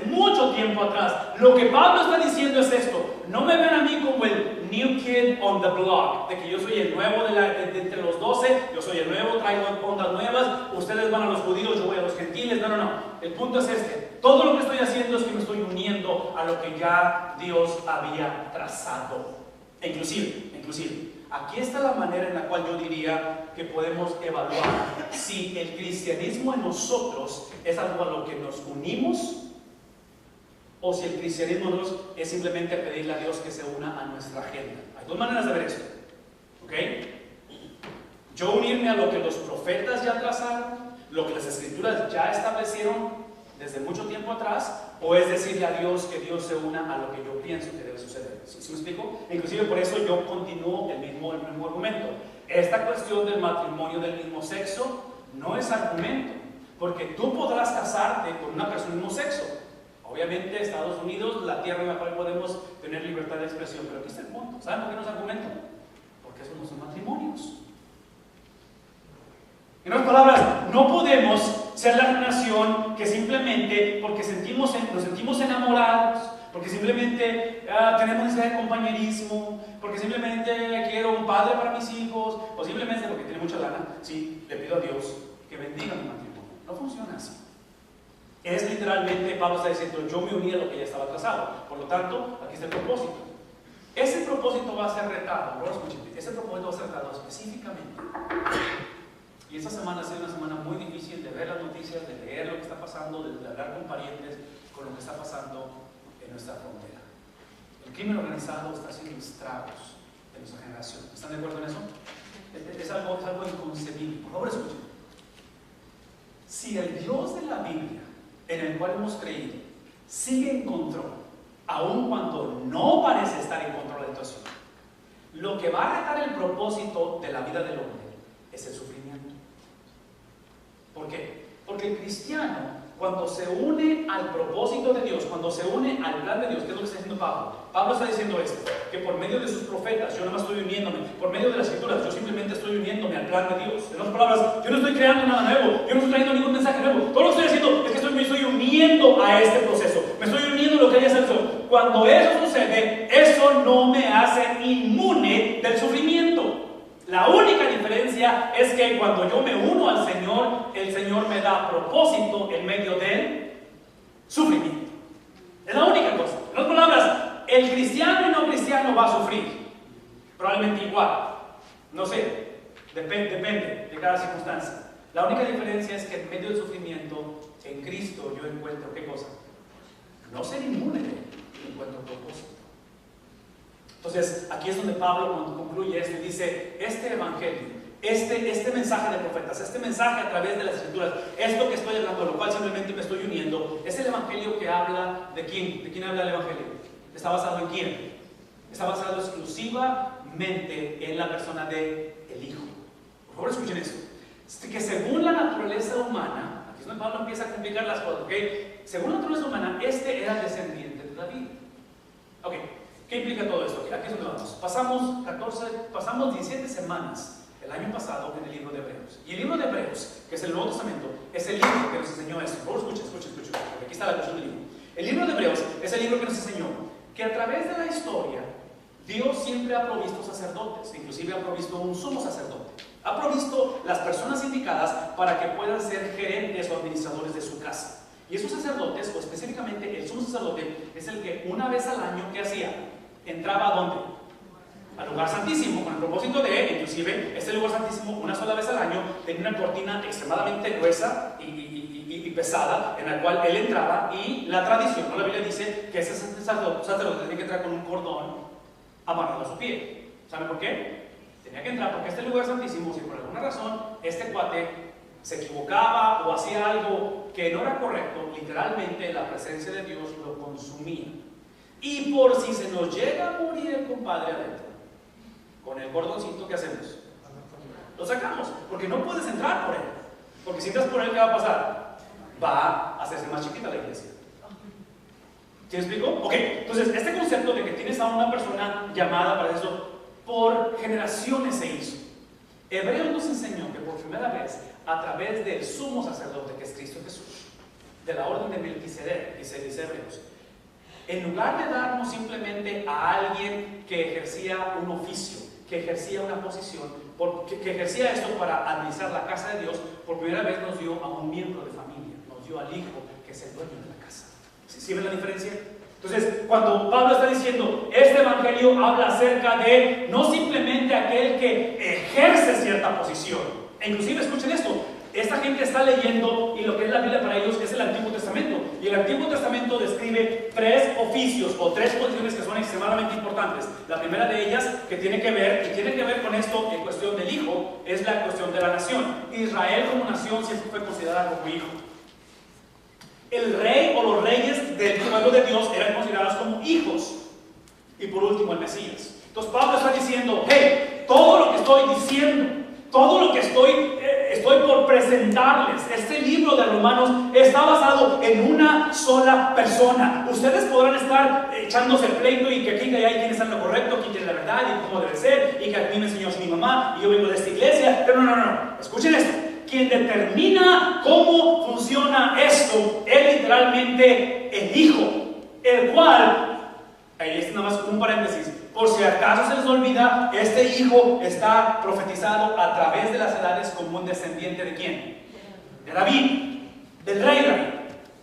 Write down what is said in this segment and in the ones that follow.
mucho tiempo atrás. Lo que Pablo está diciendo es esto: no me ven a mí como el new kid on the block, de que yo soy el nuevo de entre los 12, yo soy el nuevo, traigo ondas nuevas, ustedes van a los judíos, yo voy a los gentiles. No. El punto es este: todo lo que estoy haciendo es que me estoy uniendo a lo que ya Dios había trazado. E inclusive, aquí está la manera en la cual yo diría que podemos evaluar si el cristianismo en nosotros es algo a lo que nos unimos, o si el cristianismo en nosotros es simplemente pedirle a Dios que se una a nuestra agenda. Hay dos maneras de ver esto, ¿ok? Yo unirme a lo que los profetas ya trazaron, lo que las escrituras ya establecieron desde mucho tiempo atrás, o es decirle a Dios que Dios se una a lo que yo pienso que debe suceder. ¿Sí me explico? Inclusive por eso yo continúo el mismo argumento. Esta cuestión del matrimonio del mismo sexo no es argumento, porque tú podrás casarte con una persona del mismo sexo. Obviamente Estados Unidos, la tierra en la cual podemos tener libertad de expresión, pero aquí está el punto. ¿Saben por qué no es argumento? Porque esos no son matrimonios. En otras palabras, no podemos ser la nación que simplemente porque nos sentimos enamorados, porque simplemente tenemos necesidad de compañerismo, porque simplemente quiero un padre para mis hijos, o simplemente porque tiene mucha lana, sí, le pido a Dios que bendiga mi matrimonio. No funciona así. Es literalmente, Pablo está diciendo, yo me uní a lo que ya estaba trazado. Por lo tanto, aquí está el propósito. Ese propósito va a ser retado, ahora escuchen, ese propósito va a ser retado específicamente. Y esta semana ha sido una semana muy difícil de ver las noticias, de leer lo que está pasando, de hablar con parientes, con lo que está pasando en nuestra frontera. El crimen organizado está haciendo estragos de nuestra generación. ¿Están de acuerdo en eso? Es algo inconcebible. Por favor, escuchen. Si el Dios de la Biblia, en el cual hemos creído, sigue en control, aun cuando no parece estar en control de la situación, lo que va a retar el propósito de la vida del hombre es el sufrimiento. ¿Por qué? Porque el cristiano, cuando se une al propósito de Dios, cuando se une al plan de Dios, ¿qué es lo que está diciendo Pablo? Pablo está diciendo esto, que por medio de sus profetas, yo no más estoy uniéndome, por medio de las escrituras, yo simplemente estoy uniéndome al plan de Dios. En otras palabras, yo no estoy creando nada nuevo, yo no estoy trayendo ningún mensaje nuevo. Todo lo que estoy haciendo es que me estoy uniendo a este proceso, me estoy uniendo a lo que ella hizo. Cuando eso sucede, eso no me hace inmune del sufrimiento. La única diferencia es que cuando yo me uno al Señor, el Señor me da propósito en medio del sufrimiento. Es la única cosa. En otras palabras, el cristiano y no cristiano va a sufrir. Probablemente igual. No sé. Depende de cada circunstancia. La única diferencia es que en medio del sufrimiento, en Cristo yo encuentro, ¿qué cosa? No ser inmune de él, encuentro propósito. Entonces, aquí es donde Pablo, cuando concluye esto, dice: este evangelio, este mensaje de profetas, este mensaje a través de las escrituras, esto que estoy hablando, lo cual simplemente me estoy uniendo, es el evangelio que habla de quién. ¿De quién habla el evangelio? ¿Está basado en quién? Está basado exclusivamente en la persona del Hijo. Por favor, escuchen esto. Que según la naturaleza humana, aquí es donde Pablo empieza a complicar las cosas, ¿ok? Según la naturaleza humana, este era descendiente de David. Ok. ¿Qué implica todo esto? Aquí es donde vamos. Pasamos 17 semanas el año pasado en el libro de Hebreos. Y el libro de Hebreos, que es el Nuevo Testamento, es el libro que nos enseñó esto. Por favor, escuchen, porque aquí está la cuestión del libro. El libro de Hebreos es el libro que nos enseñó que a través de la historia, Dios siempre ha provisto sacerdotes, inclusive ha provisto un sumo sacerdote. Ha provisto las personas indicadas para que puedan ser gerentes o administradores de su casa. Y esos sacerdotes, o específicamente el sumo sacerdote, es el que una vez al año, ¿qué hacía? Entraba ¿a dónde? Al lugar santísimo, con el propósito de, inclusive, este lugar santísimo, una sola vez al año, tenía una cortina extremadamente gruesa y pesada, en la cual él entraba, y la tradición, ¿no? La Biblia dice que ese sacerdote tenía que entrar con un cordón amarrado a su pie. ¿Saben por qué? Tenía que entrar porque este lugar santísimo, si por alguna razón este cuate se equivocaba o hacía algo que no era correcto, literalmente la presencia de Dios lo consumía. Y por si se nos llega a morir el compadre adentro, con el cordoncito, ¿qué hacemos? Lo sacamos, porque no puedes entrar por él. Porque si entras por él, ¿qué va a pasar? Va a hacerse más chiquita la iglesia. ¿Sí me explico? Ok, entonces este concepto de que tienes a una persona llamada para eso, por generaciones se hizo. Hebreos nos enseñó que por primera vez, a través del sumo sacerdote que es Cristo Jesús, de la orden de Melquisedec, dice Hebreos. En lugar de darnos simplemente a alguien que ejercía un oficio, que ejercía una posición, que ejercía esto para administrar la casa de Dios, por primera vez nos dio a un miembro de familia, nos dio al hijo que es el dueño de la casa. ¿Sí ven la diferencia? Entonces, cuando Pablo está diciendo, este evangelio habla acerca de no simplemente aquel que ejerce cierta posición, e inclusive escuchen esto, esta gente está leyendo y lo que es la Biblia para ellos es el Antiguo Testamento, y el Antiguo Testamento describe 3 oficios o 3 posiciones que son extremadamente importantes. La primera de ellas que tiene que ver con esto en cuestión del hijo, es la cuestión de la nación. Israel como nación siempre fue considerada como hijo. El rey o los reyes del pueblo de Dios eran considerados como hijos. Y por último el Mesías. Entonces Pablo está diciendo, hey, todo lo que estoy diciendo, todo lo que estoy por presentarles, este libro de Romanos está basado en una sola persona. Ustedes podrán estar echándose el pleito y que aquí y allá quién está en lo correcto, quién tiene la verdad y cómo debe ser, y que a mí me enseñó mi mamá y yo vengo de esta iglesia, pero no, escuchen esto. Quien determina cómo funciona esto es literalmente el Hijo, el cual, ahí está nada más un paréntesis, por si acaso se les olvida, este hijo está profetizado a través de las edades como un descendiente ¿de quién? De David, del rey David.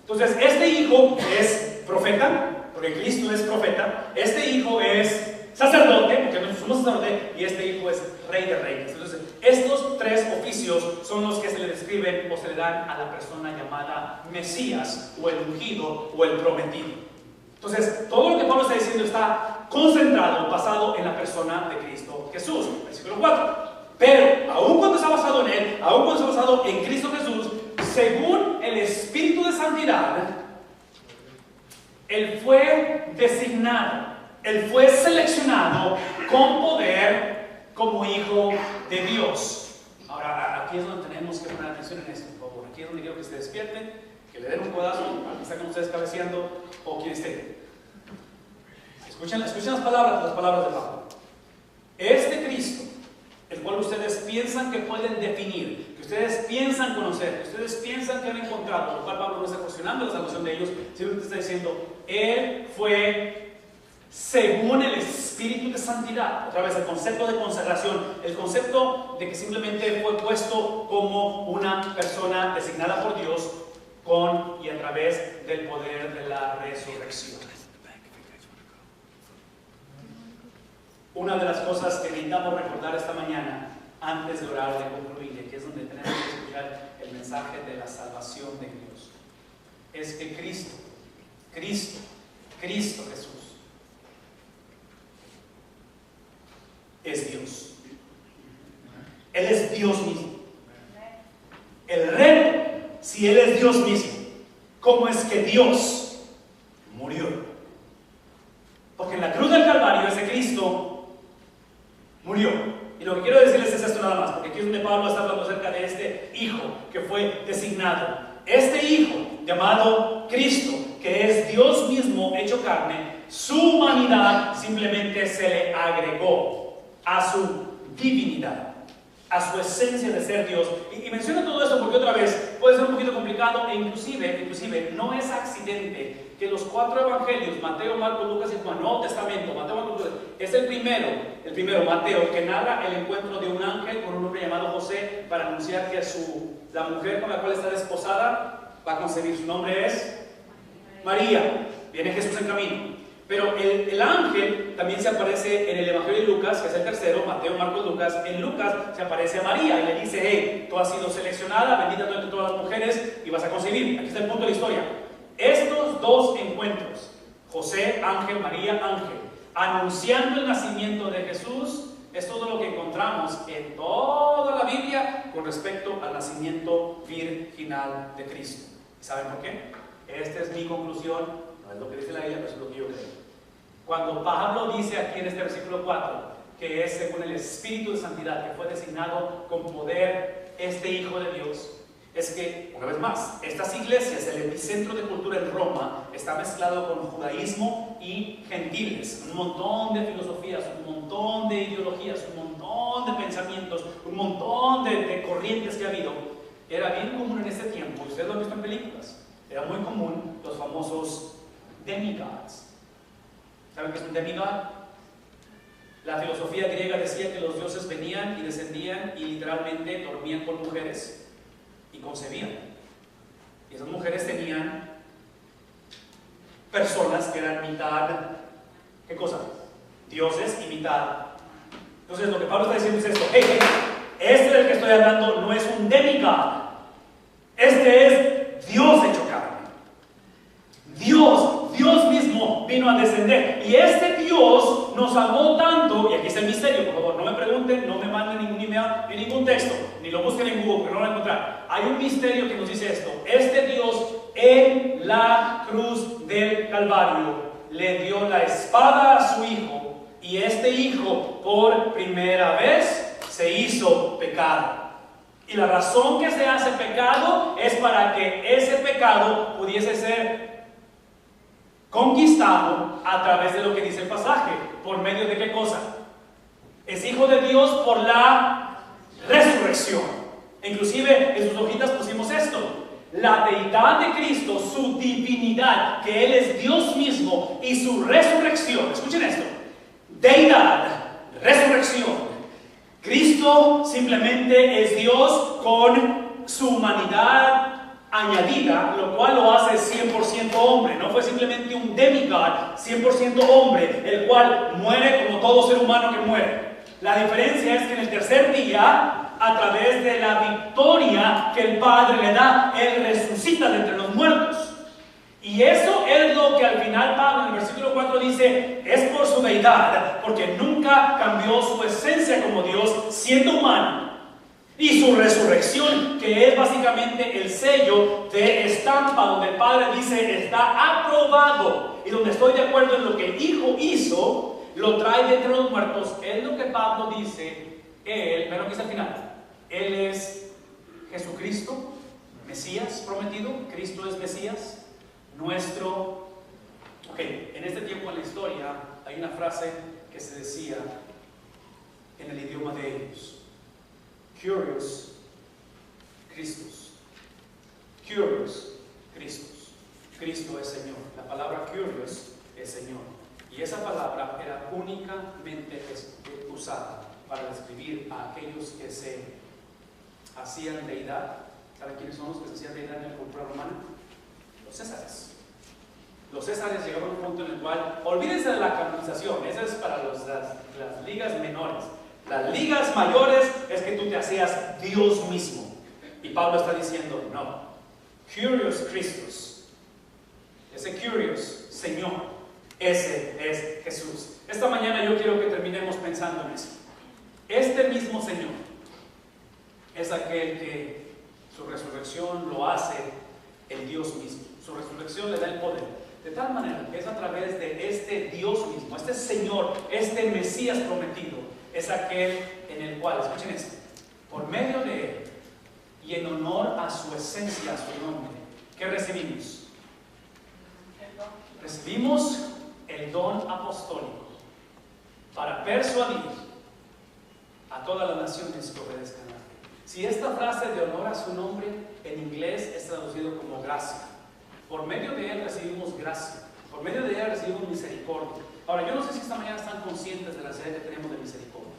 Entonces, este hijo es profeta, porque Cristo es profeta. Este hijo es sacerdote, porque no somos sacerdote, y este hijo es rey de reyes. Entonces, estos 3 oficios son los que se le describen o se le dan a la persona llamada Mesías, o el ungido, o el prometido. Entonces, todo lo que Pablo está diciendo está concentrado, basado en la persona de Cristo Jesús. Versículo 4. Pero, aun cuando está basado en Él, aun cuando está basado en Cristo Jesús, según el Espíritu de Santidad, Él fue designado, Él fue seleccionado con poder como Hijo de Dios. Ahora, aquí es donde tenemos que poner atención en esto, por favor. Aquí es donde quiero que se despierten, que le den un codazo al que está con ustedes cabeceando o quien esté. Escuchen las palabras de Pablo. Este Cristo, el cual ustedes piensan que pueden definir, que ustedes piensan conocer, que ustedes piensan que han encontrado, lo cual Pablo no está cuestionando la salvación de ellos, simplemente está diciendo, Él fue según el Espíritu de Santidad. Otra vez el concepto de consagración, el concepto de que simplemente fue puesto como una persona designada por Dios con y a través del poder de la resurrección. Una de las cosas que necesitamos recordar esta mañana, antes de orar, de concluir, que es donde tenemos que escuchar el mensaje de la salvación de Dios, es que Cristo Jesús, es Dios. Él es Dios mismo. El reto, si Él es Dios mismo, ¿cómo es que Dios murió? Porque en la cruz del Calvario ese Cristo murió. Y lo que quiero decirles es esto nada más, porque aquí es donde Pablo está hablando acerca de este Hijo que fue designado. Este Hijo llamado Cristo, que es Dios mismo hecho carne, su humanidad simplemente se le agregó a su divinidad, a su esencia de ser Dios. Y menciono todo esto porque otra vez puede ser un poquito complicado e inclusive no es accidente que los 4 evangelios, Mateo, Marcos, Lucas y Juan, Nuevo Testamento, Mateo, Marcos, Lucas, es el primero, Mateo, que narra el encuentro de un ángel con un hombre llamado José para anunciar que la mujer con la cual está desposada va a concebir. Su nombre es María. Viene Jesús en camino. Pero el ángel también se aparece en el Evangelio de Lucas, que es el tercero, Mateo, Marcos, Lucas. En Lucas se aparece a María y le dice, hey, tú has sido seleccionada, bendita tú entre todas las mujeres y vas a concebir. Aquí está el punto de la historia. Estos 2 encuentros, José, ángel, María, ángel, anunciando el nacimiento de Jesús, es todo lo que encontramos en toda la Biblia con respecto al nacimiento virginal de Cristo. ¿Y saben por qué? Esta es mi conclusión, no es lo que dice la Biblia, pero es lo que yo creo. Cuando Pablo dice aquí en este versículo 4 que es según el Espíritu de Santidad que fue designado con poder este Hijo de Dios, es que, una vez más, estas iglesias, el epicentro de cultura en Roma, está mezclado con judaísmo y gentiles. Un montón de filosofías, un montón de ideologías, un montón de pensamientos, un montón de corrientes que ha habido. Era bien común en ese tiempo, ustedes lo han visto en películas, era muy común los famosos demigods. ¿Saben qué es un demigod? La filosofía griega decía que los dioses venían y descendían y literalmente dormían con mujeres y concebían. Y esas mujeres tenían personas que eran mitad, ¿qué cosa? Dioses y mitad. Entonces lo que Pablo está diciendo es esto: hey, este del que estoy hablando no es un demigod, este es Dios hecho carne. Dios mismo vino a descender, y este Dios nos amó tanto, y aquí está el misterio, por favor, no me pregunten, no me manden ningún email, ni ningún texto, ni lo busquen en Google, porque no lo van a encontrar. Hay un misterio que nos dice esto: este Dios en la cruz del Calvario le dio la espada a su Hijo, y este Hijo por primera vez se hizo pecado. Y la razón que se hace pecado es para que ese pecado pudiese ser conquistado a través de lo que dice el pasaje. ¿Por medio de qué cosa? Es hijo de Dios por la resurrección. Inclusive en sus hojitas pusimos esto: la deidad de Cristo, su divinidad, que Él es Dios mismo, y su resurrección. Escuchen esto: deidad, resurrección. Cristo simplemente es Dios con su humanidad añadida, lo cual lo hace 100% hombre. No fue simplemente un demigod, 100% hombre, el cual muere como todo ser humano que muere. La diferencia es que en el tercer día, a través de la victoria que el Padre le da, Él resucita de entre los muertos. Y eso es lo que al final Pablo en el versículo 4 dice: es por su deidad, porque nunca cambió su esencia como Dios siendo humano. Y su resurrección, que es básicamente el sello de estampa, donde el Padre dice: está aprobado, y donde estoy de acuerdo en lo que el Hijo hizo, lo trae de entre los muertos. Es lo que Pablo dice. Él, vean lo que dice al final: Él es Jesucristo, Mesías prometido. Cristo es Mesías nuestro. Ok, en este tiempo en la historia hay una frase que se decía en el idioma de ellos: Kyrios Christus. Kyrios Christus. Cristo es Señor. La palabra Kyrios es Señor. Y esa palabra era únicamente usada para describir a aquellos que se hacían deidad. ¿Saben quiénes son los que se hacían deidad en la cultura romana? Los Césares. Los Césares llegaron a un punto en el cual, olvídense de la canonización, esa es para las ligas menores. Las ligas mayores es que tú te hacías Dios mismo. Y Pablo está diciendo: no, Kyrios Christus, ese Kyrios, Señor, ese es Jesús. Esta mañana yo quiero que terminemos pensando en eso. Este mismo Señor es aquel que su resurrección lo hace el Dios mismo. Su resurrección le da el poder, de tal manera que es a través de este Dios mismo, este Señor, este Mesías prometido, es aquel en el cual, escuchen esto, por medio de Él y en honor a su esencia, a su nombre, ¿qué recibimos? Recibimos el don apostólico para persuadir a todas las naciones que obedezcan a Él. Si esta frase de honor a su nombre en inglés es traducido como gracia, por medio de Él recibimos gracia, por medio de Él recibimos misericordia. Ahora, yo no sé si esta mañana están conscientes de la sed que tenemos de misericordia,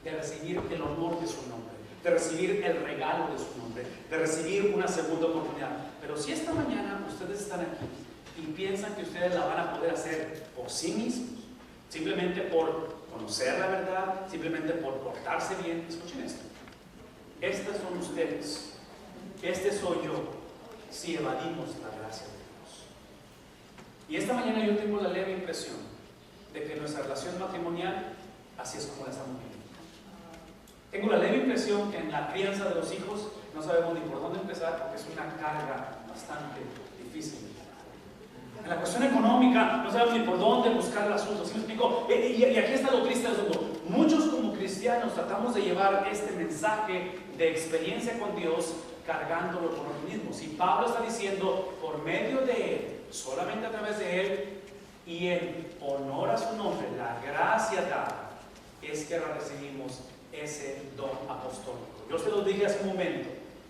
de recibir el honor de su nombre, de recibir el regalo de su nombre, de recibir una segunda oportunidad. Pero si esta mañana ustedes están aquí y piensan que ustedes la van a poder hacer por sí mismos, simplemente por conocer la verdad, simplemente por portarse bien, escuchen esto: estos son ustedes, este soy yo, si evadimos la gracia de Dios. Y esta mañana yo tengo la leve impresión de que nuestra relación matrimonial así es como la estamos viviendo. Tengo la leve impresión que en la crianza de los hijos no sabemos ni por dónde empezar, porque es una carga bastante difícil. En la cuestión económica no sabemos ni por dónde buscar el asunto. ¿Sí me explico? Y aquí está lo triste del asunto. Muchos como cristianos tratamos de llevar este mensaje de experiencia con Dios cargándolo con nosotros mismos. Y Pablo está diciendo: por medio de Él, solamente a través de Él y en honor a su nombre, la gracia dada, es que recibimos ese don apostólico. Yo se los dije hace un momento: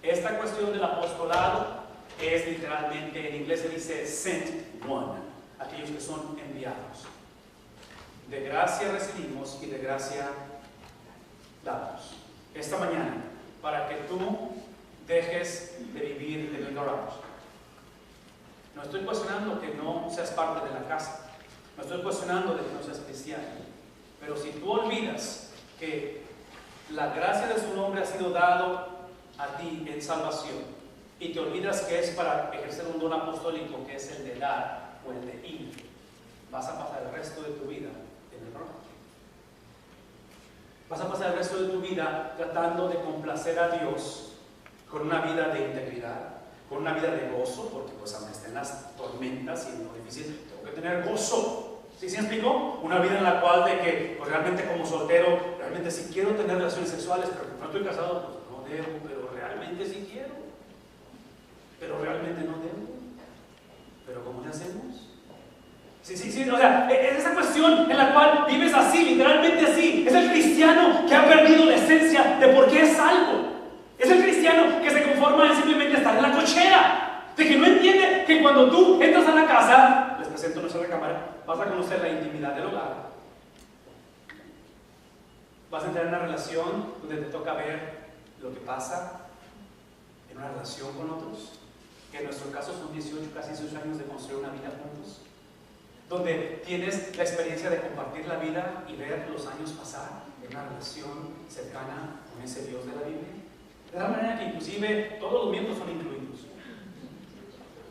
esta cuestión del apostolado es literalmente, en inglés se dice sent one, aquellos que son enviados. De gracia recibimos y de gracia damos. Esta mañana, para que tú dejes de vivir en el garage. No estoy cuestionando que no seas parte de la casa. No estoy cuestionando de que no seas cristiano. Pero si tú olvidas que la gracia de su nombre ha sido dado a ti en salvación y te olvidas que es para ejercer un don apostólico, que es el de dar o el de ir, vas a pasar el resto de tu vida en el garage. Vas a pasar el resto de tu vida tratando de complacer a Dios con una vida de integridad, con una vida de gozo, porque pues aunque estén las tormentas y lo difícil, tengo que tener gozo. ¿Sí me explico? Una vida en la cual de que pues realmente como soltero, realmente sí quiero tener relaciones sexuales, pero no estoy casado, pues no debo, pero realmente sí quiero. Pero realmente no debo. ¿Pero cómo le hacemos? Sí, o sea, es esa cuestión en la cual vives así, literalmente así. Es el cristiano que ha perdido la esencia de por qué es salvo. Es el cristiano que se conforma en simplemente estar en la cochera, de que no entiende que cuando tú entras a la casa, les presento nuestra recámara, vas a conocer la intimidad del hogar. Vas a entrar en una relación donde te toca ver lo que pasa en una relación con otros, que en nuestro caso son 18, casi 18 años de construir una vida juntos, donde tienes la experiencia de compartir la vida y ver los años pasar en una relación cercana con ese Dios de la Biblia. De tal manera que inclusive todos los miembros son incluidos.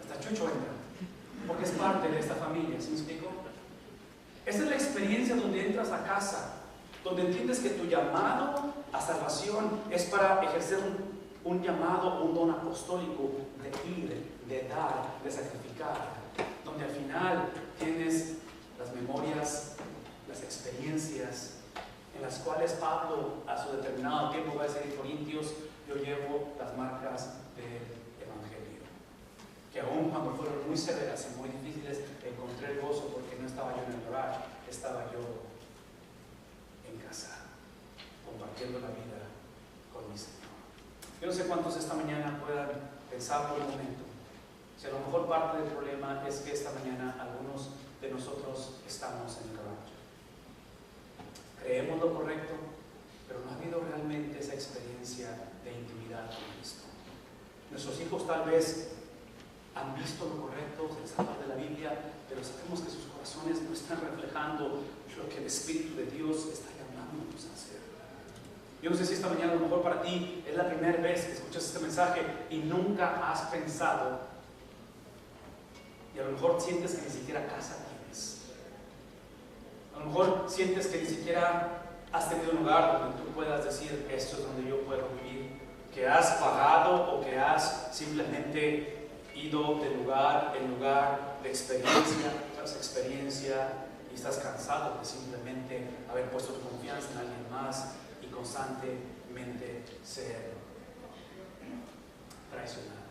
Hasta Chucho entra, porque es parte de esta familia, ¿sí me explico? Esa es la experiencia donde entras a casa, donde entiendes que tu llamado a salvación es para ejercer un llamado, un don apostólico de ir, de dar, de sacrificar, donde al final tienes las memorias, las experiencias en las cuales Pablo a su determinado tiempo va a decir en Corintios: yo llevo las marcas del Evangelio, que aún cuando fueron muy severas y muy difíciles encontré el gozo porque no estaba yo en el garage, estaba yo en casa compartiendo la vida con mi Señor. Yo no sé cuántos esta mañana puedan pensar por un momento si a lo mejor parte del problema es que esta mañana algunos de nosotros estamos en el garage. Creemos lo correcto, pero no ha habido realmente esa experiencia de intimidad con Cristo. Nuestros hijos tal vez han visto lo correcto, se les habla de la Biblia, pero sabemos que sus corazones no están reflejando lo que el Espíritu de Dios está llamándonos a hacer. Yo no sé si esta mañana a lo mejor para ti es la primera vez que escuchas este mensaje y nunca has pensado, y a lo mejor sientes que ni siquiera casa tienes. A lo mejor sientes que ni siquiera has tenido un lugar donde tú puedas decir: esto es donde yo puedo vivir. Que has pagado o que has simplemente ido de lugar en lugar, de experiencia tras experiencia, y estás cansado de simplemente haber puesto tu confianza en alguien más y constantemente ser traicionado.